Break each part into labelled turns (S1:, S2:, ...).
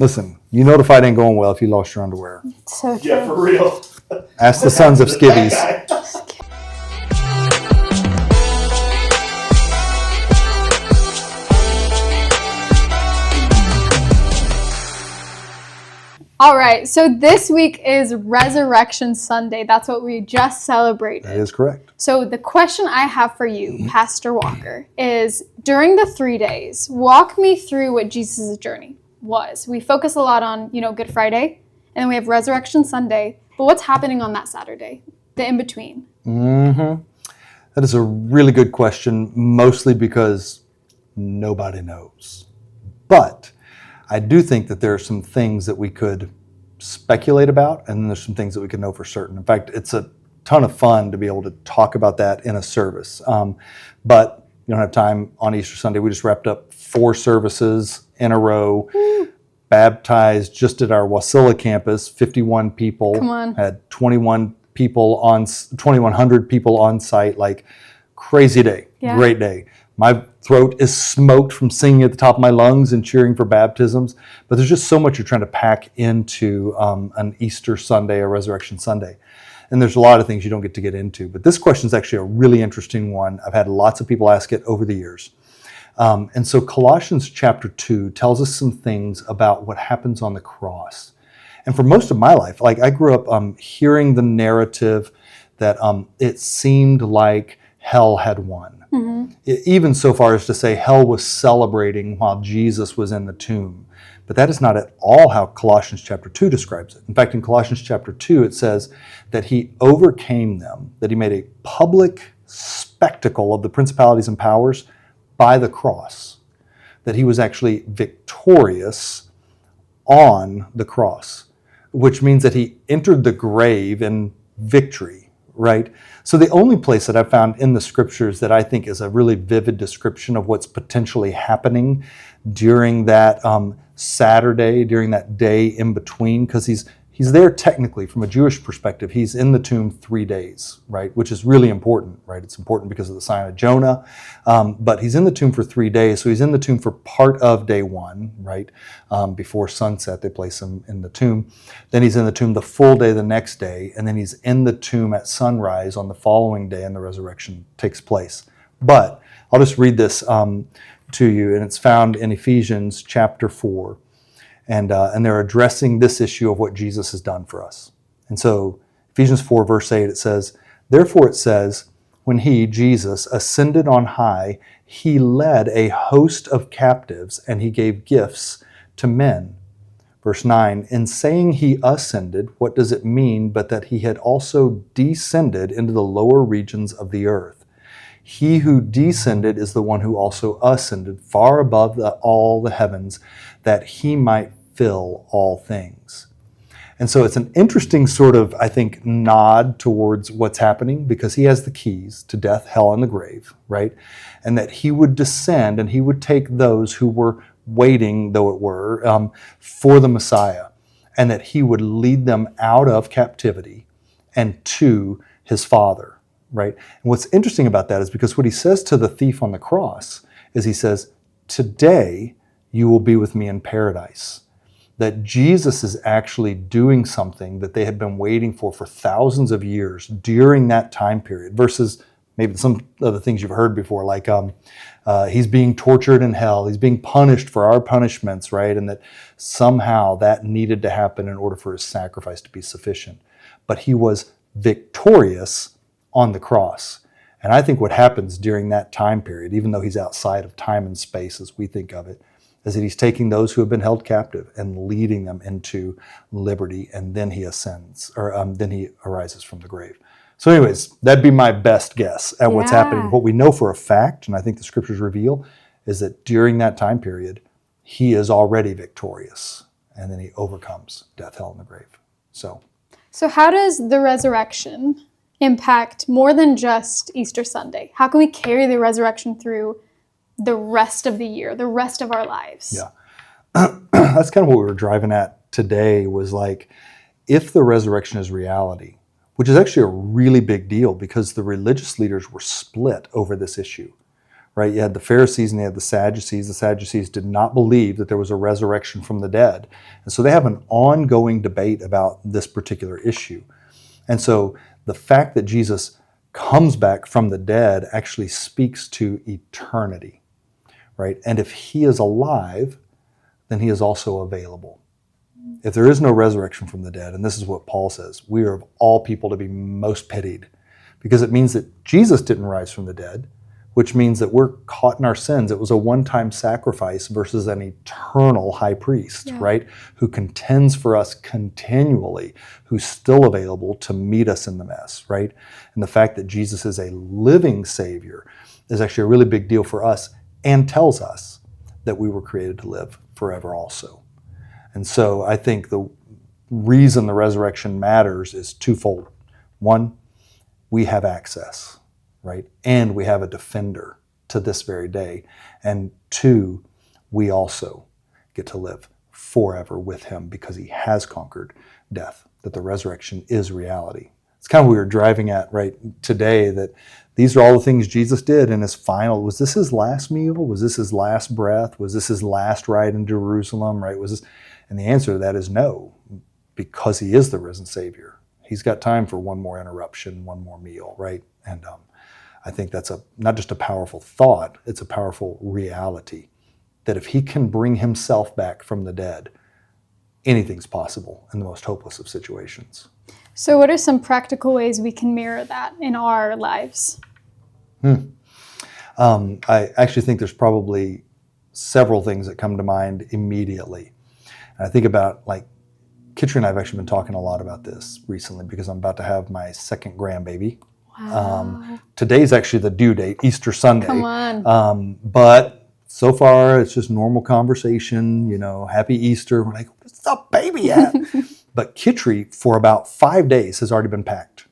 S1: Listen, you know the fight ain't going well if you lost your underwear.
S2: So true.
S3: Yeah, for real.
S1: Ask the sons of skivvies.
S2: All right, so this week is Resurrection Sunday. That's what we just celebrated.
S1: That is correct.
S2: So the question I have for you, Pastor Walker, is during the 3 days, walk me through what Jesus' journey was. We focus a lot on, Good Friday, and then we have Resurrection Sunday. But what's happening on that Saturday, the in-between?
S1: That is a really good question, mostly because nobody knows. But I do think that there are some things that we could speculate about, and then there's some things that we could know for certain. In fact, it's a ton of fun to be able to talk about that in a service. But you don't have time on Easter Sunday. We just wrapped up 4 services in a row, baptized just at our Wasilla campus, 51 people.
S2: Come on.
S1: Had 2,100 people on site, like crazy day, Great day. My throat is smoked from singing at the top of my lungs and cheering for baptisms. But there's just so much you're trying to pack into an Easter Sunday, a Resurrection Sunday. And there's a lot of things you don't get to get into. But this question is actually a really interesting one. I've had lots of people ask it over the years. And so Colossians chapter 2 tells us some things about what happens on the cross. And for most of my life, like I grew up hearing the narrative that it seemed like hell had won. Even so far as to say hell was celebrating while Jesus was in the tomb. But that is not at all how Colossians chapter 2 describes it. In fact, in Colossians chapter 2, it says that he overcame them, that he made a public spectacle of the principalities and powers by the cross, that he was actually victorious on the cross, which means that he entered the grave in victory, right? So the only place that I've found in the scriptures that I think is a really vivid description of what's potentially happening during that Saturday, during that day in between, because he's there technically from a Jewish perspective. He's in the tomb 3 days, right? Which is really important, right? It's important because of the sign of Jonah, but he's in the tomb for 3 days. So he's in the tomb for part of day 1, right? Before sunset, they place him in the tomb. Then he's in the tomb the full day the next day, and then he's in the tomb at sunrise on the following day, and the resurrection takes place. But I'll just read this to you, and it's found in Ephesians chapter 4. And they're addressing this issue of what Jesus has done for us. And so Ephesians 4 verse 8, it says, "Therefore it says, when he, Jesus, ascended on high, he led a host of captives and he gave gifts to men." Verse 9, "In saying he ascended, what does it mean but that he had also descended into the lower regions of the earth? He who descended is the one who also ascended far above all the heavens, that he might fill all things." And so it's an interesting sort of, I think, nod towards what's happening, because he has the keys to death, hell, and the grave, right? And that he would descend and he would take those who were waiting, though it were, for the Messiah, and that he would lead them out of captivity and to his Father, right? And what's interesting about that is because what he says to the thief on the cross is he says, "Today you will be with me in paradise." That Jesus is actually doing something that they had been waiting for thousands of years during that time period, versus maybe some of the things you've heard before, like he's being tortured in hell, he's being punished for our punishments, right? And that somehow that needed to happen in order for his sacrifice to be sufficient. But he was victorious on the cross. And I think what happens during that time period, even though he's outside of time and space as we think of it, is that he's taking those who have been held captive and leading them into liberty, and then he ascends, or then he arises from the grave. So anyways, that'd be my best guess at what's happening. What we know for a fact, and I think the scriptures reveal, is that during that time period, he is already victorious, and then he overcomes death, hell, and the grave. So
S2: how does the resurrection impact more than just Easter Sunday? How can we carry the resurrection through the rest of the year, the rest of our lives?
S1: Yeah. That's kind of what we were driving at today, was like, if the resurrection is reality, which is actually a really big deal because the religious leaders were split over this issue, right? You had the Pharisees and you had the Sadducees. The Sadducees did not believe that there was a resurrection from the dead. And so they have an ongoing debate about this particular issue. And so the fact that Jesus comes back from the dead actually speaks to eternity, right? And if he is alive, then he is also available. If there is no resurrection from the dead, and this is what Paul says, we are of all people to be most pitied, because it means that Jesus didn't rise from the dead, which means that we're caught in our sins. It was a one-time sacrifice versus an eternal high priest, right? Who contends for us continually, who's still available to meet us in the mess, right? And the fact that Jesus is a living Savior is actually a really big deal for us and tells us that we were created to live forever also. And so I think the reason the resurrection matters is twofold. One, we have access, right? And we have a defender to this very day. And two, we also get to live forever with him because he has conquered death, that the resurrection is reality. It's kind of what we were driving at right today, that these are all the things Jesus did in his final. Was this his last meal? Was this his last breath? Was this his last ride in Jerusalem, right? And the answer to that is no, because he is the risen Savior. He's got time for one more interruption, one more meal, right? And I think that's not just a powerful thought, it's a powerful reality, that if he can bring himself back from the dead, anything's possible in the most hopeless of situations.
S2: So what are some practical ways we can mirror that in our lives?
S1: I actually think there's probably several things that come to mind immediately. And I think about, like, Kitri and I have actually been talking a lot about this recently because I'm about to have my second grandbaby.
S2: Wow.
S1: Today's actually the due date, Easter Sunday.
S2: Come on.
S1: But so far, it's just normal conversation, happy Easter. We're like, where's the baby at? But Kitri, for about 5 days, has already been packed.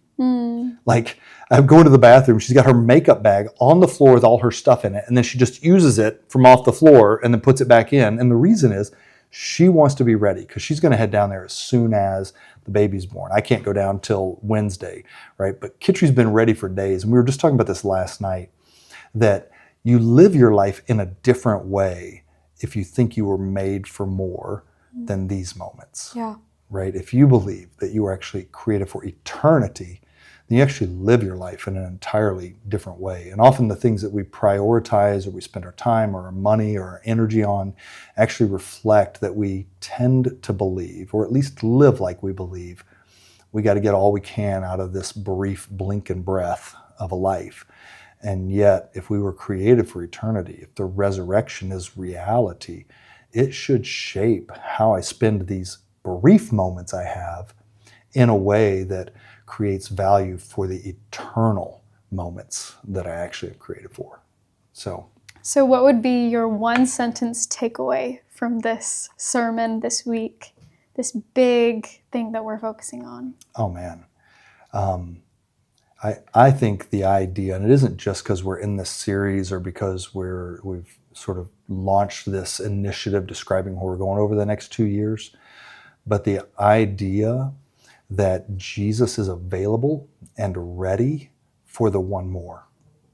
S1: Like, I'm going to the bathroom. She's got her makeup bag on the floor with all her stuff in it. And then she just uses it from off the floor and then puts it back in. And the reason is she wants to be ready because she's going to head down there as soon as the baby's born. I can't go down till Wednesday, right? But Kitri's been ready for days. And we were just talking about this last night, that you live your life in a different way if you think you were made for more than these moments.
S2: Yeah.
S1: Right? If you believe that you were actually created for eternity, then you actually live your life in an entirely different way. And often the things that we prioritize or we spend our time or our money or our energy on actually reflect that we tend to believe, or at least live like we believe, we got to get all we can out of this brief blink and breath of a life. And yet, if we were created for eternity, if the resurrection is reality, it should shape how I spend these brief moments I have in a way that creates value for the eternal moments that I actually am created for. So
S2: what would be your one sentence takeaway from this sermon this week, this big thing that we're focusing on?
S1: Oh man. I think the idea, and it isn't just because we're in this series or because we've sort of launched this initiative describing where we're going over the next 2 years, but the idea that Jesus is available and ready for the one more,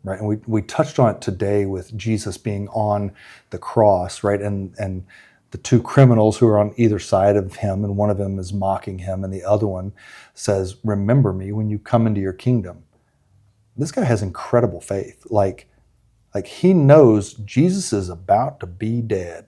S1: right? And we touched on it today with Jesus being on the cross, right? And the two criminals who are on either side of him, and one of them is mocking him, and the other one says, "Remember me when you come into your kingdom." This guy has incredible faith. Like he knows Jesus is about to be dead,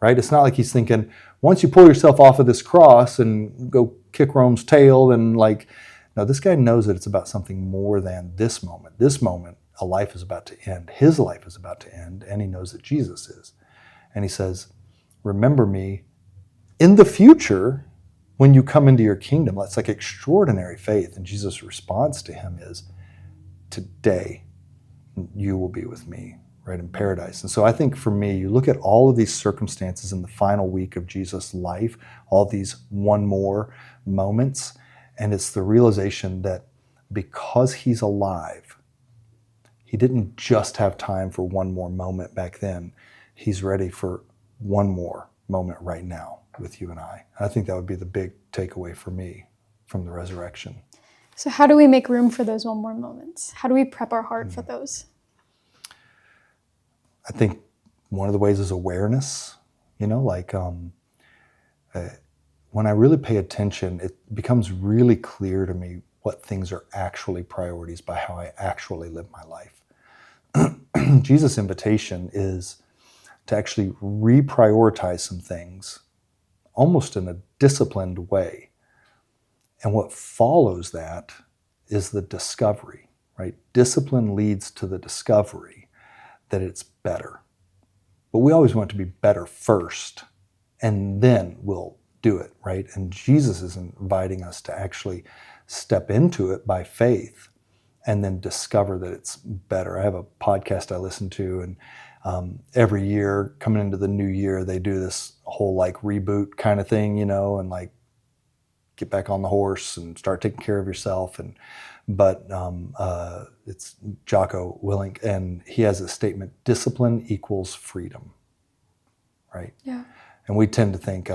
S1: right? It's not like he's thinking, once you pull yourself off of this cross and go kick Rome's tail, and no, this guy knows that it's about something more than this moment. This moment, a life is about to end. His life is about to end, and he knows that Jesus is. And he says, "Remember me in the future when you come into your kingdom." That's like extraordinary faith. And Jesus' response to him is, "Today you will be with me, right, in paradise." And so I think for me, you look at all of these circumstances in the final week of Jesus' life, all these one more moments, and it's the realization that because he's alive, he didn't just have time for one more moment back then. He's ready for one more moment right now with you and I. I think that would be the big takeaway for me from the resurrection.
S2: So how do we make room for those one more moments? How do we prep our heart for those?
S1: I think one of the ways is awareness, like when I really pay attention, it becomes really clear to me what things are actually priorities by how I actually live my life. Jesus' invitation is to actually reprioritize some things almost in a disciplined way. And what follows that is the discovery, right? Discipline leads to the discovery that it's better. But we always want to be better first, and then we'll do it, right? And Jesus is inviting us to actually step into it by faith and then discover that it's better. I have a podcast I listen to, and every year coming into the new year, they do this whole like reboot kind of thing, and like get back on the horse and start taking care of yourself. But it's Jocko Willink, and he has a statement: discipline equals freedom, right?
S2: Yeah.
S1: And we tend to think,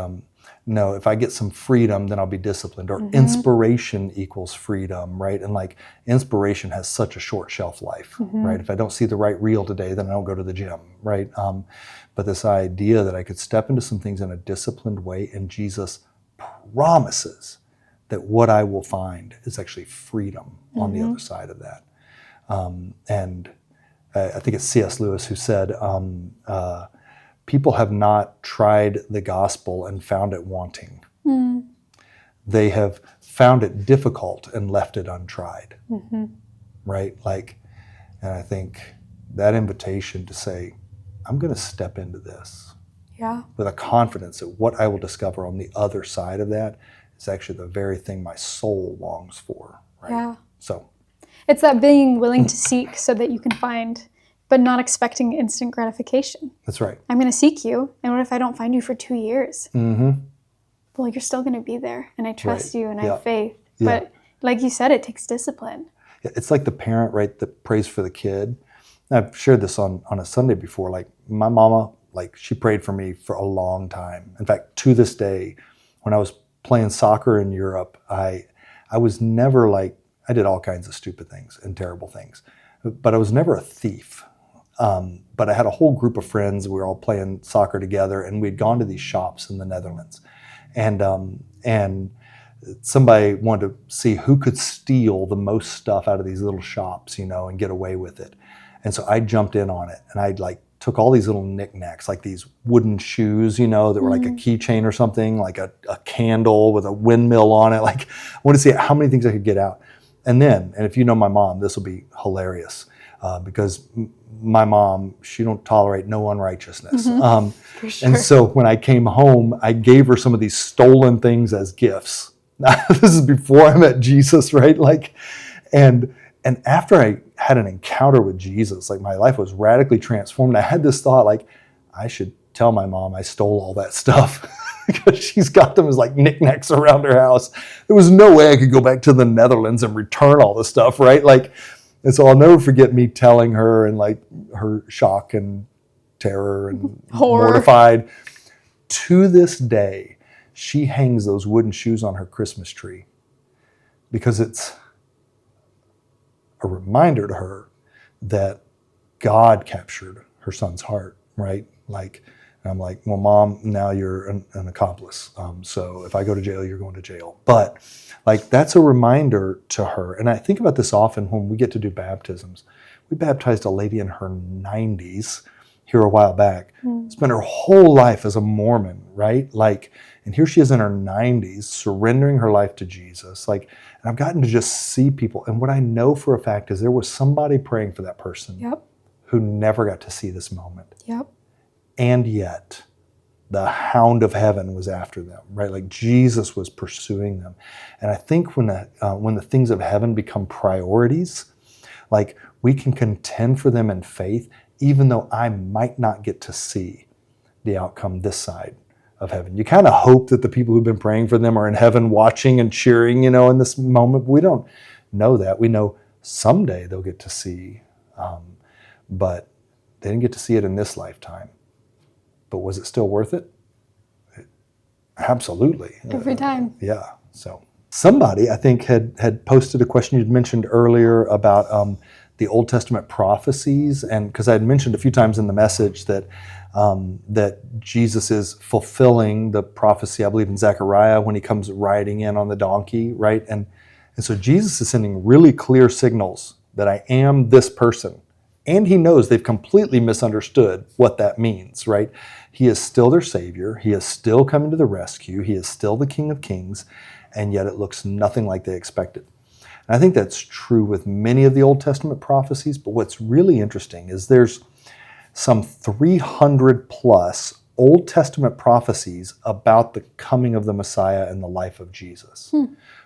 S1: no, if I get some freedom, then I'll be disciplined. Or inspiration equals freedom, right? And like inspiration has such a short shelf life, right? If I don't see the right reel today, then I don't go to the gym, right? But this idea that I could step into some things in a disciplined way, and Jesus promises that what I will find is actually freedom on the other side of that. And I think it's C.S. Lewis who said, people have not tried the gospel and found it wanting. They have found it difficult and left it untried, right? And I think that invitation to say, I'm going to step into this with a confidence that what I will discover on the other side of that is actually the very thing my soul longs for, right?
S2: Yeah.
S1: So
S2: it's that being willing to seek so that you can find, but not expecting instant gratification.
S1: That's right.
S2: I'm going to seek you, and what if I don't find you for 2 years?
S1: Mm-hmm.
S2: Well, you're still going to be there, and I trust you, and I have faith.
S1: Yeah.
S2: But like you said, it takes discipline.
S1: It's like the parent, right, that prays for the kid. I've shared this on a Sunday before. Like my mama, she prayed for me for a long time. In fact, to this day, when I was playing soccer in Europe, I was never I did all kinds of stupid things and terrible things, but I was never a thief. But I had a whole group of friends. We were all playing soccer together, and we'd gone to these shops in the Netherlands, and somebody wanted to see who could steal the most stuff out of these little shops, and get away with it. And so I jumped in on it, and I took all these little knickknacks, like these wooden shoes, that were like a keychain or something, like a candle with a windmill on it. I wanted to see how many things I could get out. And if you know my mom, this will be hilarious. Because my mom, she don't tolerate no unrighteousness.
S2: For sure.
S1: And so when I came home, I gave her some of these stolen things as gifts. This is before I met Jesus, right? And after I had an encounter with Jesus, my life was radically transformed. I had this thought, I should tell my mom I stole all that stuff because she's got them as knickknacks around her house. There was no way I could go back to the Netherlands and return all the stuff, right? And so I'll never forget me telling her, and her shock and terror and
S2: horror.
S1: Mortified. To this day, she hangs those wooden shoes on her Christmas tree because it's a reminder to her that God captured her son's heart, right? And I'm like, well, Mom, now you're an accomplice. So if I go to jail, you're going to jail. But that's a reminder to her. And I think about this often when we get to do baptisms. We baptized a lady in her 90s here a while back. Spent her whole life as a Mormon, right? And here she is in her 90s, surrendering her life to Jesus. And I've gotten to just see people. And what I know for a fact is there was somebody praying for that person who never got to see this moment.
S2: Yep.
S1: And yet, the hound of heaven was after them, right? Jesus was pursuing them. And I think when the things of heaven become priorities, we can contend for them in faith, even though I might not get to see the outcome this side of heaven. You kind of hope that the people who've been praying for them are in heaven watching and cheering, in this moment. But we don't know that. We know someday they'll get to see, but they didn't get to see it in this lifetime. But was it still worth it? Absolutely.
S2: Every time.
S1: Yeah. So somebody, I think, had posted a question you'd mentioned earlier about the Old Testament prophecies, and because I had mentioned a few times in the message that that Jesus is fulfilling the prophecy, I believe in Zechariah, when he comes riding in on the donkey, right? And so Jesus is sending really clear signals that I am this person. And he knows they've completely misunderstood what that means, right? He is still their Savior. He is still coming to the rescue. He is still the King of Kings, and yet it looks nothing like they expected. And I think that's true with many of the Old Testament prophecies, but what's really interesting is there's some 300 plus Old Testament prophecies about the coming of the Messiah and the life of Jesus.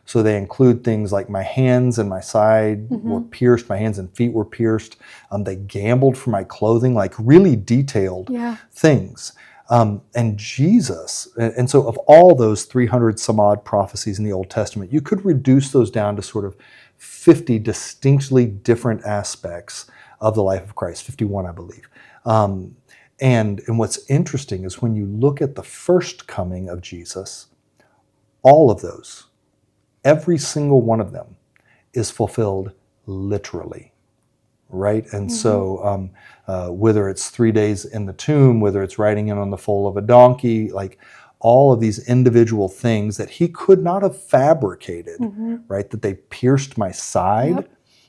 S1: So they include things like my hands and my side were pierced, my hands and feet were pierced. They gambled for my clothing, like really detailed things. And Jesus, and so of all those 300 some odd prophecies in the Old Testament, you could reduce those down to sort of 50 distinctly different aspects of the life of Christ, 51, I believe. And what's interesting is when you look at the first coming of Jesus, all of those, every single one of them is fulfilled literally, right? And so whether it's 3 days in the tomb, whether it's riding in on the foal of a donkey, like all of these individual things that he could not have fabricated, right? That they pierced my side.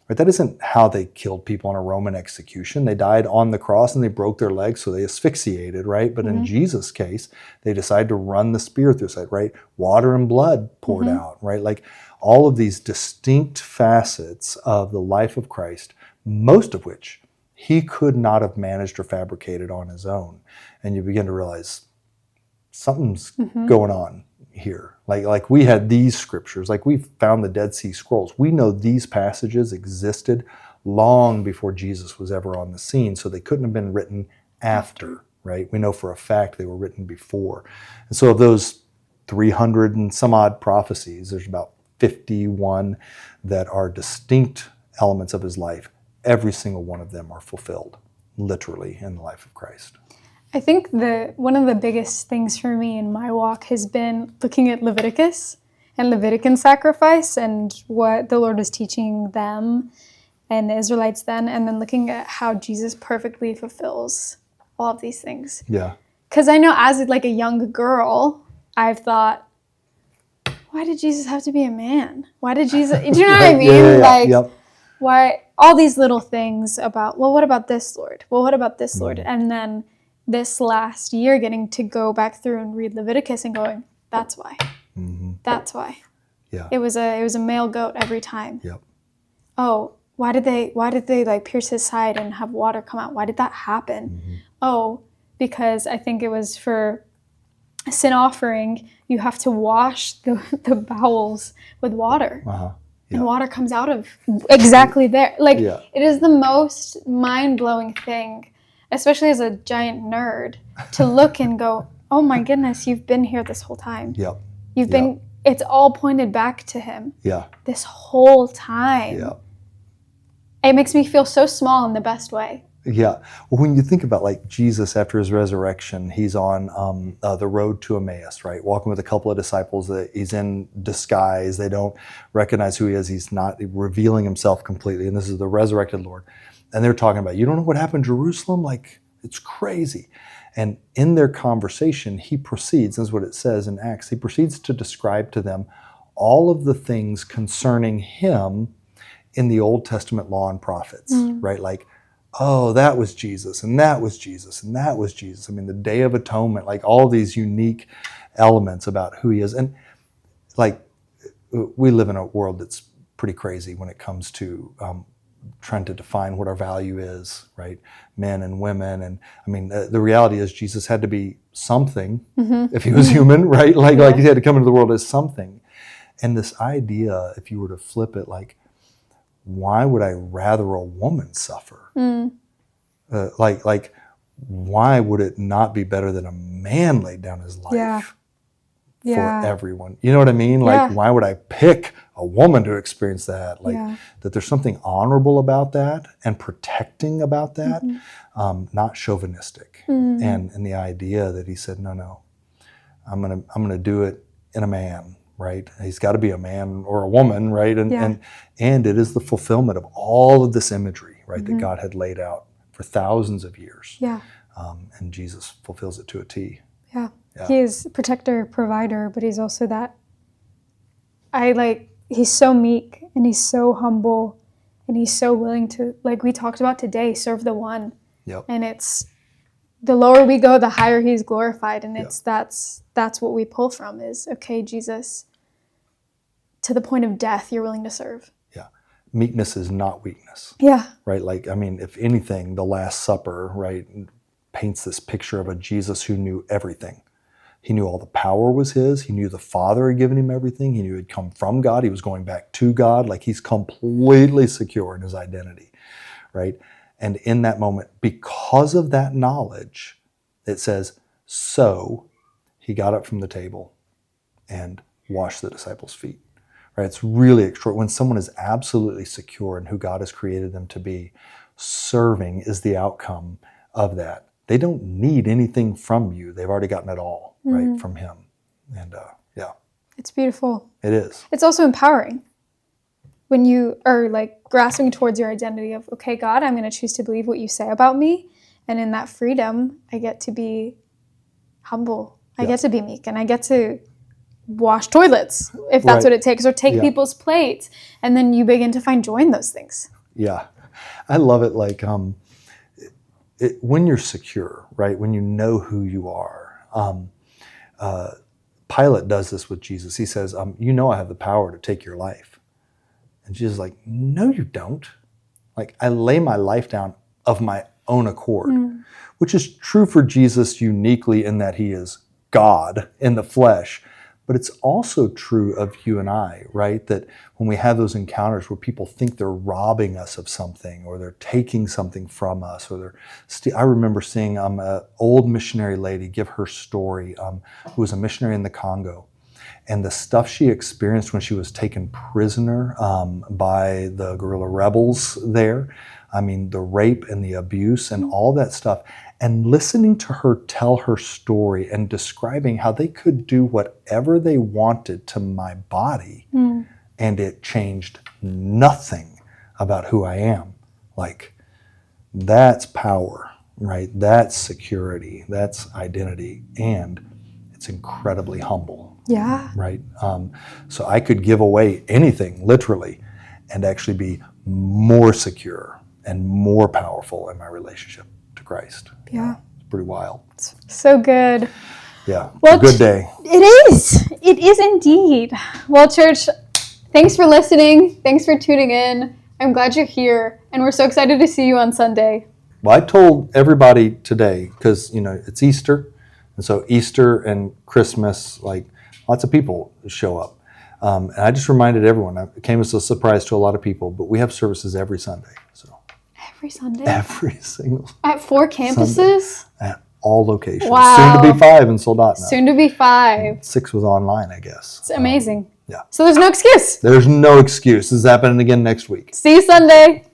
S1: Right? That isn't how they killed people in a Roman execution. They died on the cross and they broke their legs, so they asphyxiated, right? But in Jesus' case, they decided to run the spear through his side, right? Water and blood poured out, right? Like all of these distinct facets of the life of Christ, most of which he could not have managed or fabricated on his own. And you begin to realize something's going on here. Like we had these scriptures, like we found the Dead Sea Scrolls. We know these passages existed long before Jesus was ever on the scene, so they couldn't have been written after, right? We know for a fact they were written before. And so of those 300 and some odd prophecies, there's about 51 that are distinct elements of his life. Every single one of them are fulfilled, literally, in the life of Christ.
S2: I think one of the biggest things for me in my walk has been looking at Leviticus and Levitican sacrifice and what the Lord was teaching them and the Israelites then, and then looking at how Jesus perfectly fulfills all of these things.
S1: Yeah.
S2: Because I know as like a young girl, I've thought, why did Jesus have to be a man? Why did Jesus, do you know what I mean? Why, all these little things about, well, what about this, Lord? Well, what about this, Lord? And then this last year getting to go back through and read Leviticus and going, that's why. That's why.
S1: Yeah.
S2: It was a male goat every time.
S1: Yep.
S2: Oh, why did they like pierce his side and have water come out? Why did that happen? Oh, because I think it was for a sin offering, you have to wash the bowels with water. And water comes out of exactly there. Like, it is the most mind-blowing thing, especially as a giant nerd, to look and go, oh my goodness, you've been here this whole time. You've been, it's all pointed back to him. This whole time. It makes me feel so small in the best way.
S1: Well, when you think about like Jesus after his resurrection, he's on the road to Emmaus, right? Walking with a couple of disciples. He's in disguise. They don't recognize who he is. He's not revealing himself completely. And this is the resurrected Lord. And they're talking about, you don't know what happened in Jerusalem? Like, it's crazy. And in their conversation, he proceeds, this is what it says in Acts, he proceeds to describe to them all of the things concerning him in the Old Testament law and prophets, right? Like, oh, that was Jesus, and that was Jesus, and that was Jesus. I mean, the Day of Atonement, like all these unique elements about who he is. And like, we live in a world that's pretty crazy when it comes to trying to define what our value is, right? Men and women. And I mean, the reality is Jesus had to be something if he was human, right? Like he had to come into the world as something. And this idea, if you were to flip it, like, why would I rather a woman suffer? Like, why would it not be better that a man laid down his life for everyone? You know what I mean? Like, why would I pick a woman to experience that? Like, that there's something honorable about that and protecting about that, not chauvinistic. And the idea that he said, no, I'm gonna do it in a man right? He's got to be a man or a woman, right?
S2: Yeah.
S1: And it is the fulfillment of all of this imagery, right, that God had laid out for thousands of years.
S2: Yeah.
S1: And Jesus fulfills it to a T.
S2: Yeah.
S1: Yeah.
S2: He is protector, provider, but he's also that. He's so meek and he's so humble and he's so willing to, like we talked about today, serve the one.
S1: Yep.
S2: And it's the lower we go, the higher he's glorified. And it's that's what we pull from is, okay, Jesus, to the point of death, you're willing to serve.
S1: Yeah. Meekness is not weakness.
S2: Yeah.
S1: Right? Like, I mean, if anything, the Last Supper, right, paints this picture of a Jesus who knew everything. He knew all the power was his. He knew the Father had given him everything. He knew he'd come from God. He was going back to God. Like, he's completely secure in his identity, right? And in that moment, because of that knowledge, it says, so he got up from the table and washed the disciples' feet. Right? It's really extraordinary. When someone is absolutely secure in who God has created them to be, serving is the outcome of that. They don't need anything from you. They've already gotten it all, right, from him. And
S2: It's beautiful.
S1: it is.
S2: It's also empowering when you are like grasping towards your identity of, okay, God, I'm going to choose to believe what you say about me. And in that freedom, I get to be humble. I get to be meek, and I get to wash toilets if that's what it takes, or take people's plates. And then you begin to find joy in those things.
S1: Yeah. I love it. Like, when you're secure, right, when you know who you are, Pilate does this with Jesus. He says, you know I have the power to take your life. And Jesus is like, no, you don't. Like, I lay my life down of my own accord, which is true for Jesus uniquely in that he is God in the flesh. But it's also true of you and I, right? That when we have those encounters where people think they're robbing us of something, or they're taking something from us, or they're I remember seeing an old missionary lady give her story, who was a missionary in the Congo. And the stuff she experienced when she was taken prisoner by the guerrilla rebels there. I mean, the rape and the abuse and all that stuff. And listening to her tell her story and describing how they could do whatever they wanted to my body, and it changed nothing about who I am. Like, that's power, right? That's security, that's identity, and it's incredibly humble.
S2: Yeah.
S1: Right? So I could give away anything, literally, and actually be more secure and more powerful in my relationship to Christ.
S2: Yeah.
S1: It's pretty wild.
S2: So good.
S1: Yeah.
S2: Well,
S1: It's a good day.
S2: It is. It is indeed. Well, church, thanks for listening. Thanks for tuning in. I'm glad you're here, and we're so excited to see you on Sunday.
S1: Well, I told everybody today, because, it's Easter, and so Easter and Christmas, like, lots of people show up. And I just reminded everyone, it came as a surprise to a lot of people, but we have services every Sunday. So
S2: Every Sunday?
S1: every single
S2: At 4 campuses?
S1: Sunday, at all locations.
S2: Wow.
S1: Soon to be 5 in Soldotna.
S2: Soon to be 5.
S1: 6 was online, I guess.
S2: It's amazing.
S1: Yeah.
S2: So there's no excuse.
S1: There's no excuse. This is happening again next week.
S2: See you Sunday.